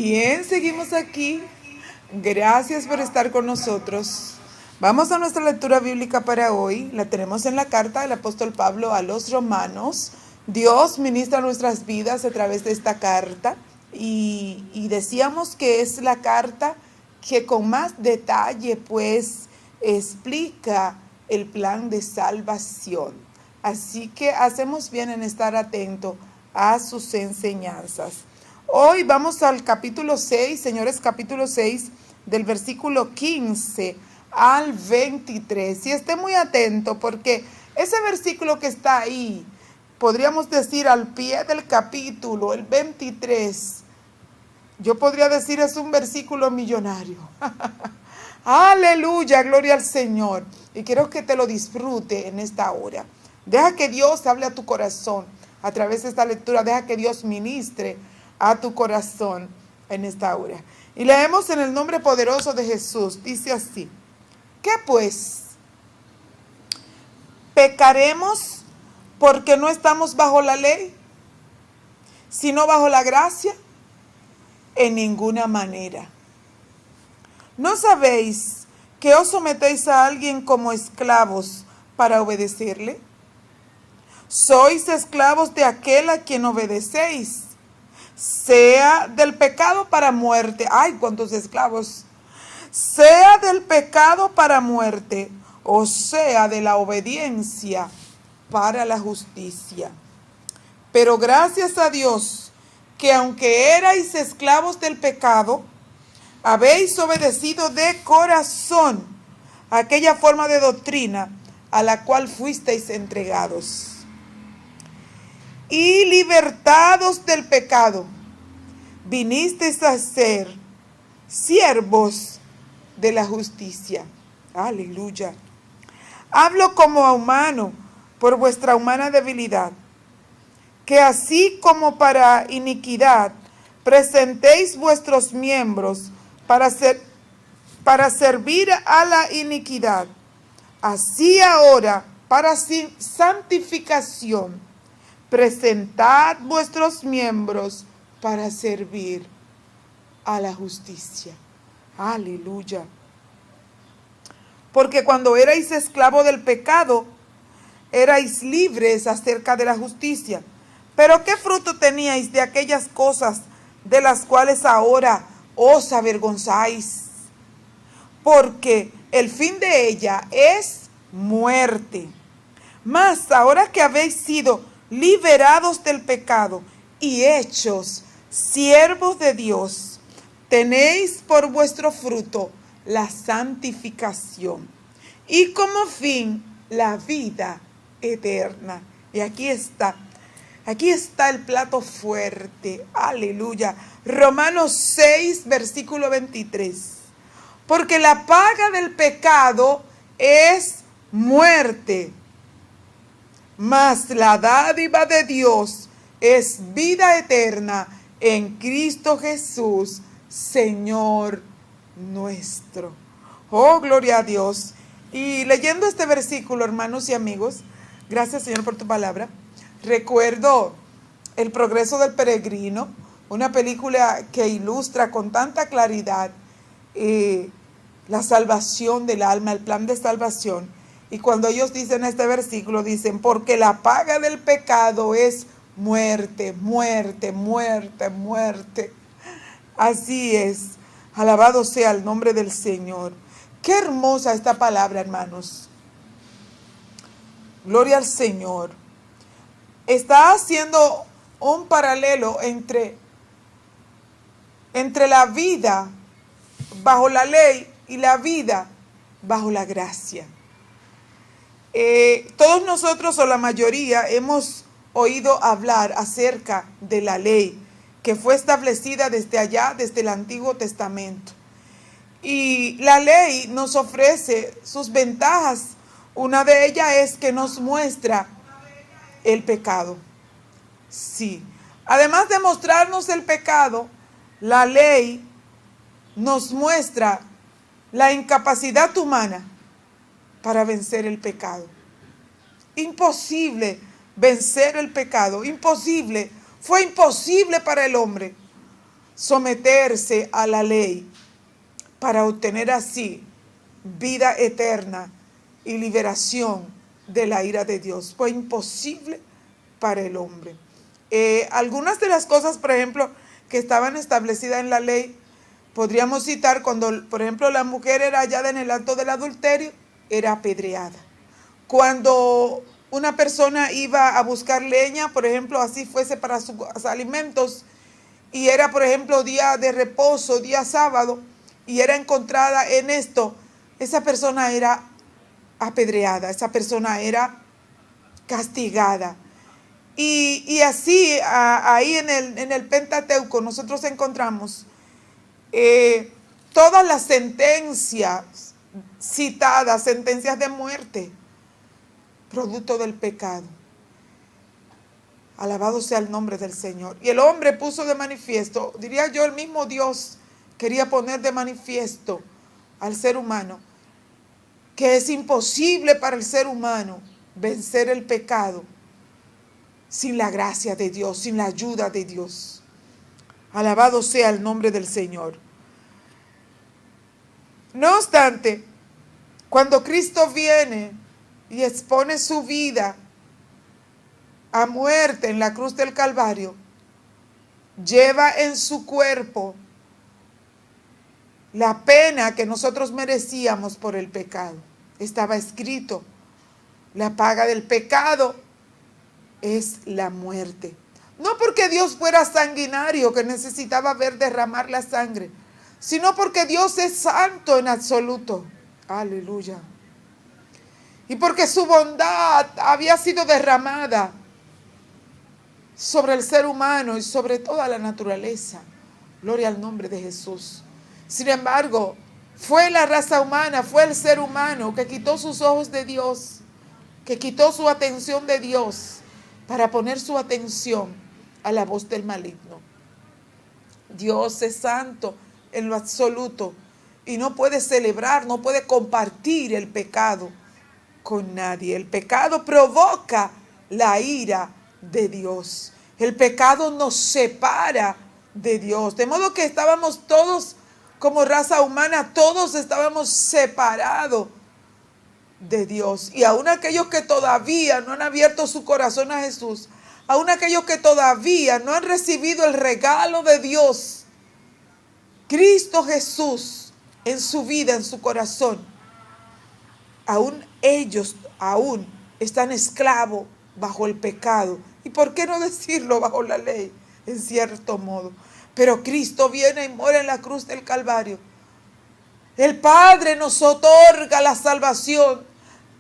Bien, seguimos aquí. Gracias por estar con nosotros. Vamos a nuestra lectura bíblica para hoy. La tenemos en la carta del apóstol Pablo a los Romanos. Dios ministra nuestras vidas a través de esta carta y decíamos que es la carta que con más detalle pues explica el plan de salvación. Así que hacemos bien en estar atento a sus enseñanzas. Hoy vamos al capítulo 6, señores, capítulo 6, del versículo 15 al 23. Y esté muy atento porque ese versículo que está ahí, podríamos decir al pie del capítulo, el 23, yo podría decir es un versículo millonario. Aleluya, gloria al Señor. Y quiero que te lo disfrute en esta hora. Deja que Dios hable a tu corazón a través de esta lectura. Deja que Dios ministre a tu corazón en esta hora. Y leemos en el nombre poderoso de Jesús. Dice así: ¿qué pues? ¿Pecaremos porque no estamos bajo la ley, sino bajo la gracia? En ninguna manera. ¿No sabéis que os sometéis a alguien como esclavos para obedecerle? Sois esclavos de aquel a quien obedecéis, sea del pecado para muerte. ¡Ay, cuántos esclavos! Sea del pecado para muerte, o sea de la obediencia para la justicia. Pero gracias a Dios, que aunque erais esclavos del pecado, habéis obedecido de corazón aquella forma de doctrina a la cual fuisteis entregados. Y libertados del pecado, vinisteis a ser siervos de la justicia. Aleluya. Hablo como a humano por vuestra humana debilidad, que así como para iniquidad presentéis vuestros miembros para servir a la iniquidad, así ahora para santificación presentad vuestros miembros para servir a la justicia. Aleluya. Porque cuando erais esclavo del pecado, erais libres acerca de la justicia. Pero ¿qué fruto teníais de aquellas cosas de las cuales ahora os avergonzáis? Porque el fin de ella es muerte. Mas ahora que habéis sido liberados del pecado y hechos siervos de Dios, tenéis por vuestro fruto la santificación y como fin la vida eterna. Y aquí está el plato fuerte. Aleluya. Romanos 6, versículo 23. Porque la paga del pecado es muerte, mas la dádiva de Dios es vida eterna en Cristo Jesús, Señor nuestro. Oh, gloria a Dios. Y leyendo este versículo, hermanos y amigos, gracias, Señor, por tu palabra. Recuerdo El progreso del peregrino, una película que ilustra con tanta claridad la salvación del alma, el plan de salvación. Y cuando ellos dicen este versículo, dicen, porque la paga del pecado es muerte, muerte, muerte, muerte. Así es. Alabado sea el nombre del Señor. Qué hermosa esta palabra, hermanos. Gloria al Señor. Está haciendo un paralelo entre la vida bajo la ley y la vida bajo la gracia. Todos nosotros, o la mayoría, hemos oído hablar acerca de la ley que fue establecida desde allá, desde el Antiguo Testamento. Y la ley nos ofrece sus ventajas. Una de ellas es que nos muestra el pecado. Sí. Además de mostrarnos el pecado, la ley nos muestra la incapacidad humana para vencer el pecado. Imposible vencer el pecado, imposible. Fue imposible para el hombre. someterse a la ley para obtener así vida eterna y liberación de la ira de Dios. Fue imposible para el hombre. Algunas de las cosas, por ejemplo, que estaban establecidas en la ley, podríamos citar cuando, por ejemplo, la mujer era hallada en el acto del adulterio, era apedreada. Cuando una persona iba a buscar leña, por ejemplo, así fuese para sus alimentos, y era, por ejemplo, día de reposo, día sábado, y era encontrada en esto, esa persona era apedreada, esa persona era castigada. Y así, ahí en el Pentateuco, nosotros encontramos todas las sentencias citadas, sentencias de muerte, producto del pecado. Alabado sea el nombre del Señor. Y el hombre puso de manifiesto, diría yo, el mismo Dios quería poner de manifiesto al ser humano, que es imposible para el ser humano vencer el pecado sin la gracia de Dios, sin la ayuda de Dios. Alabado sea el nombre del Señor. No obstante, cuando Cristo viene y expone su vida a muerte en la cruz del Calvario, lleva en su cuerpo la pena que nosotros merecíamos por el pecado. Estaba escrito, la paga del pecado es la muerte. No porque Dios fuera sanguinario que necesitaba ver derramar la sangre, sino porque Dios es santo en absoluto. Aleluya. Y porque su bondad había sido derramada sobre el ser humano y sobre toda la naturaleza. Gloria al nombre de Jesús. Sin embargo, fue la raza humana, fue el ser humano que quitó sus ojos de Dios, que quitó su atención de Dios para poner su atención a la voz del maligno. Dios es santo en lo absoluto y no puede celebrar, no puede compartir el pecado con nadie. El pecado provoca la ira de Dios. El pecado nos separa de Dios. De modo que estábamos todos, como raza humana, todos estábamos separados de Dios. Y aún aquellos que todavía no han abierto su corazón a Jesús, aún aquellos que todavía no han recibido el regalo de Dios, Cristo Jesús, en su vida, en su corazón, aún ellos están esclavos bajo el pecado. ¿Y por qué no decirlo bajo la ley? En cierto modo. Pero Cristo viene y muere en la cruz del Calvario. El Padre nos otorga la salvación,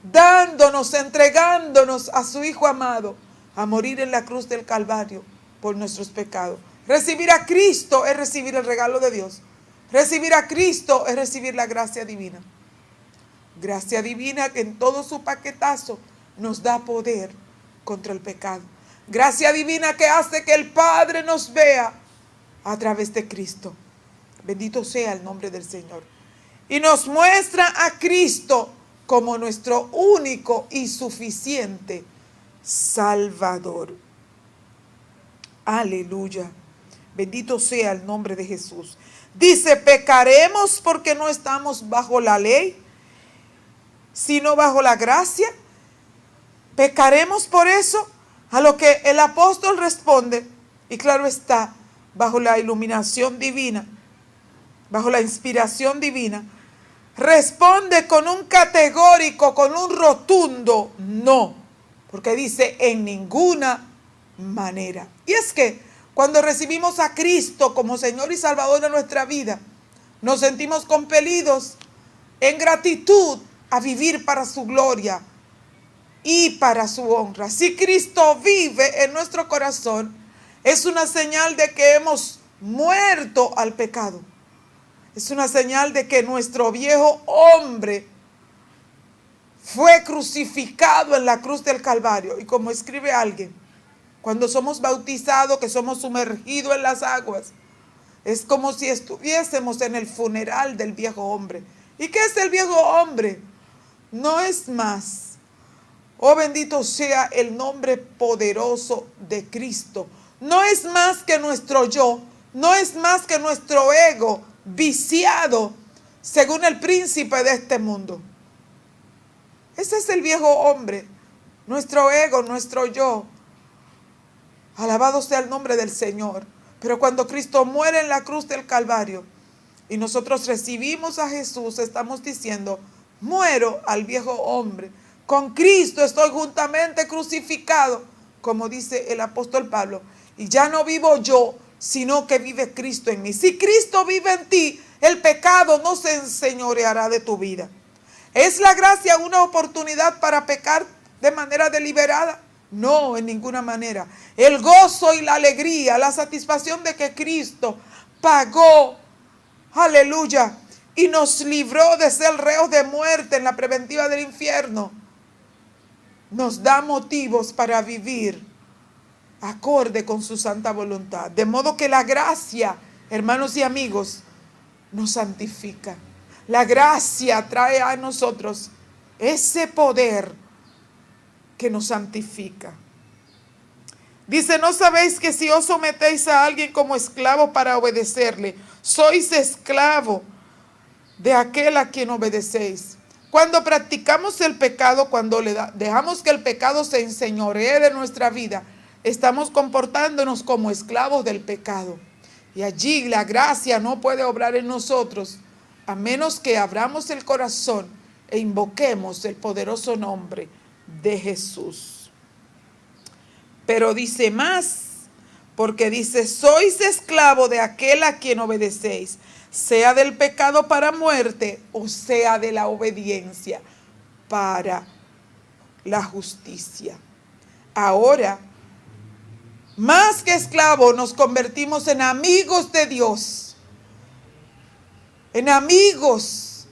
dándonos, entregándonos a su Hijo amado a morir en la cruz del Calvario por nuestros pecados. Recibir a Cristo es recibir el regalo de Dios. Recibir a Cristo es recibir la gracia divina. Gracia divina que en todo su paquetazo nos da poder contra el pecado. Gracia divina que hace que el Padre nos vea a través de Cristo. Bendito sea el nombre del Señor. Y nos muestra a Cristo como nuestro único y suficiente Salvador. Aleluya. Bendito sea el nombre de Jesús. Dice, ¿pecaremos porque no estamos bajo la ley, sino bajo la gracia? ¿Pecaremos por eso? A lo que el apóstol responde, y claro está, bajo la iluminación divina, bajo la inspiración divina, responde con un categórico, con un rotundo no, porque dice en ninguna manera. Y es que cuando recibimos a Cristo como Señor y Salvador de nuestra vida, nos sentimos compelidos en gratitud a vivir para su gloria y para su honra. Si Cristo vive en nuestro corazón, es una señal de que hemos muerto al pecado. Es una señal de que nuestro viejo hombre fue crucificado en la cruz del Calvario. Y como escribe alguien, cuando somos bautizados, que somos sumergidos en las aguas, es como si estuviésemos en el funeral del viejo hombre. ¿Y qué es el viejo hombre? No es más. Oh, bendito sea el nombre poderoso de Cristo. No es más que nuestro yo no es más que nuestro ego viciado según el príncipe de este mundo. Ese es el viejo hombre, nuestro ego, nuestro yo. Alabado sea el nombre del Señor. Pero cuando Cristo muere en la cruz del Calvario y nosotros recibimos a Jesús, estamos diciendo, muero al viejo hombre. Con Cristo estoy juntamente crucificado, como dice el apóstol Pablo. Y ya no vivo yo, sino que vive Cristo en mí. Si Cristo vive en ti, el pecado no se enseñoreará de tu vida. ¿Es la gracia una oportunidad para pecar de manera deliberada? No, en ninguna manera. El gozo y la alegría, la satisfacción de que Cristo pagó, aleluya, y nos libró de ser reos de muerte en la preventiva del infierno, nos da motivos para vivir acorde con su santa voluntad. De modo que la gracia, hermanos y amigos, nos santifica. La gracia trae a nosotros ese poder que nos santifica. Dice, ¿no sabéis que si os sometéis a alguien como esclavo para obedecerle, sois esclavo de aquel a quien obedecéis? Cuando practicamos el pecado, cuando dejamos que el pecado se enseñoree de nuestra vida, estamos comportándonos como esclavos del pecado. Y allí la gracia no puede obrar en nosotros, a menos que abramos el corazón e invoquemos el poderoso nombre de Jesús. Pero dice más, porque dice, sois esclavo de aquel a quien obedecéis, sea del pecado para muerte o sea de la obediencia para la justicia. Ahora, más que esclavos, nos convertimos en amigos de Dios, en amigos,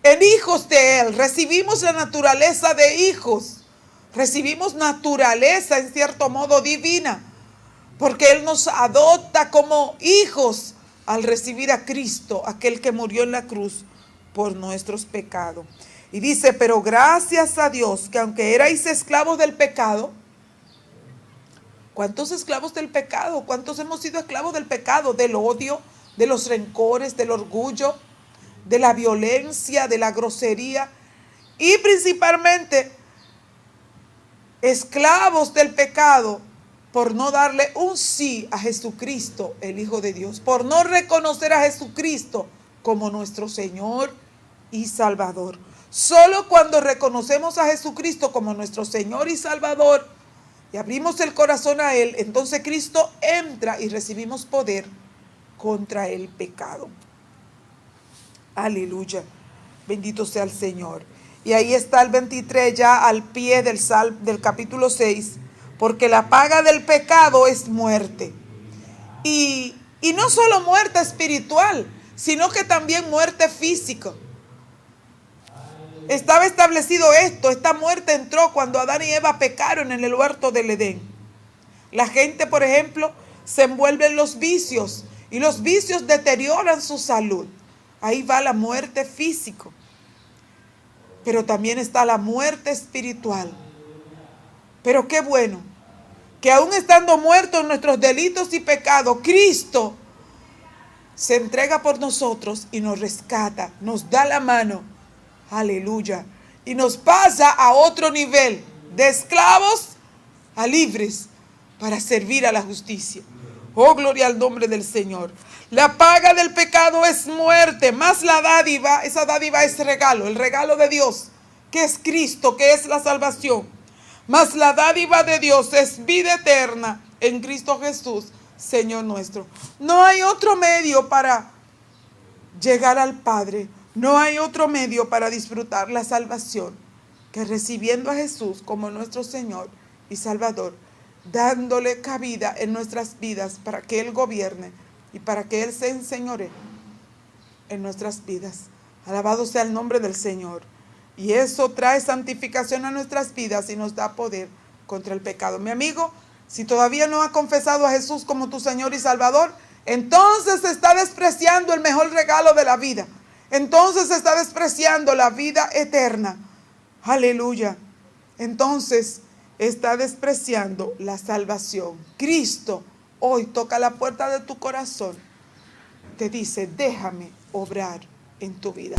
en hijos de Él. Recibimos la naturaleza de hijos, recibimos naturaleza en cierto modo divina, porque Él nos adopta como hijos al recibir a Cristo, aquel que murió en la cruz por nuestros pecados. Y dice, pero gracias a Dios que aunque erais esclavos del pecado, ¿cuántos esclavos del pecado? ¿Cuántos hemos sido esclavos del pecado? Del odio, de los rencores, del orgullo, de la violencia, de la grosería y principalmente esclavos del pecado por no darle un sí a Jesucristo, el Hijo de Dios, por no reconocer a Jesucristo como nuestro Señor y Salvador. Solo cuando reconocemos a Jesucristo como nuestro Señor y Salvador y abrimos el corazón a Él, entonces Cristo entra y recibimos poder contra el pecado. Aleluya. Bendito sea el Señor. Y ahí está el 23 ya al pie del capítulo 6. Porque la paga del pecado es muerte. Y no solo muerte espiritual, sino que también muerte física. Estaba establecido esto. Esta muerte entró cuando Adán y Eva pecaron en el huerto del Edén. La gente, por ejemplo, se envuelve en los vicios. Y los vicios deterioran su salud. Ahí va la muerte física. Pero también está la muerte espiritual. Pero qué bueno que aún estando muertos en nuestros delitos y pecados, Cristo se entrega por nosotros y nos rescata, nos da la mano, aleluya, y nos pasa a otro nivel, de esclavos a libres, para servir a la justicia. Oh, gloria al nombre del Señor. La paga del pecado es muerte, más la dádiva, esa dádiva es regalo, el regalo de Dios, que es Cristo, que es la salvación. Mas la dádiva de Dios es vida eterna en Cristo Jesús, Señor nuestro. No hay otro medio para llegar al Padre. No hay otro medio para disfrutar la salvación que recibiendo a Jesús como nuestro Señor y Salvador, dándole cabida en nuestras vidas para que Él gobierne y para que Él se enseñoree en nuestras vidas. Alabado sea el nombre del Señor. Y eso trae santificación a nuestras vidas y nos da poder contra el pecado. Mi amigo, si todavía no has confesado a Jesús como tu Señor y Salvador, entonces está despreciando el mejor regalo de la vida. Entonces está despreciando la vida eterna. Aleluya. Entonces está despreciando la salvación. Cristo hoy toca la puerta de tu corazón. Te dice, déjame obrar en tu vida.